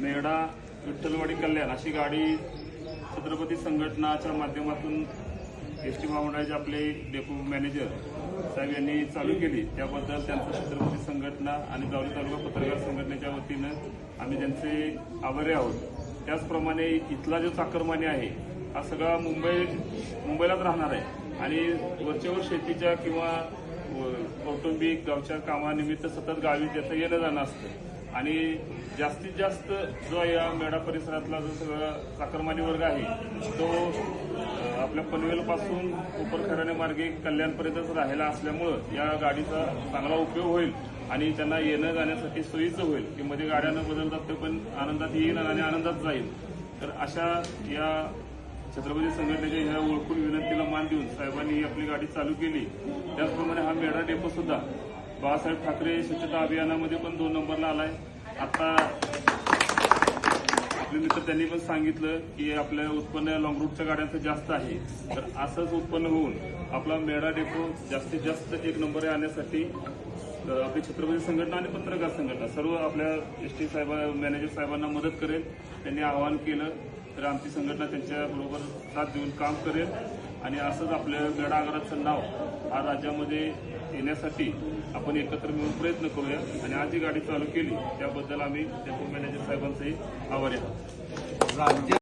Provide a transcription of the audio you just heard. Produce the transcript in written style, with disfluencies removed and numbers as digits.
मेढा विठ्ठलवाडी कल्याण अशी गाडी छत्रपती संघटनाच्या माध्यमातून एसटी महामंडळाचे आपले डेपो मॅनेजर साहेब यांनी चालू केली। त्याबद्दल त्यांचं छत्रपती संघटना आणि जावली तालुका पत्रकार संघटनेच्या वतीनं आम्ही त्यांचे आभारी आहोत। त्याचप्रमाणे इथला जो चाकरमानी आहे हा सगळा मुंबईलाच राहणार आहे आणि वरचेवर शेतीच्या किंवा कौटुंबिक गावच्या कामानिमित्त सतत गावी त्याचं येणं जाणं असतं आणि जास्तीत जास्त जो या मेढा परिसरातला जो सगळा चाकरमानी वर्ग आहे तो आपल्या पनवेलपासून उपरखराणे मार्गे कल्याणपर्यंतच राहायला असल्यामुळं या गाडीचा चांगला उपयोग होईल आणि त्यांना येणं जाण्यासाठी सोयीचं होईल की मध्ये गाड्यानं बदलतात ते पण आनंदात येईल आणि आनंदात जाईल। तर अशा या छत्रपती संघटनेच्या ह्या ओळखून विनंतीला मान देऊन साहेबांनी ही आपली गाडी चालू केली। त्याचप्रमाणे हा मेढा डेपो सुद्धा बाळासाहेब ठाकरे स्वच्छता अभियानामध्ये पण 2 नंबरला आलाय। आता आपले मित्र त्यांनी पण सांगितलं की आपल्या उत्पन्न लॉंग रूटच्या गाड्यांचं जास्त आहे, तर असंच उत्पन्न होऊन आपला मेढा डेपो जास्तीत जास्त 1 नंबर आणण्यासाठी आपली छत्रपती संघटना आणि पत्रकार संघटना सर्व आपल्या एसटी मॅनेजर साहेबांना मदत करेल। त्यांनी आवाहन केलं तर आमची संघटना त्यांच्याबरोबर साथ देऊन काम करेल आणि असंच आपल्या मेढा आगाराचं नाव हा राज्यामध्ये येण्यासाठी आपण एकत्र मिळून प्रयत्न करूया आणि आज जी गाडी चालू केली त्याबद्दल आम्ही डेपो मॅनेजर साहेबांचंही आभारी आहोत।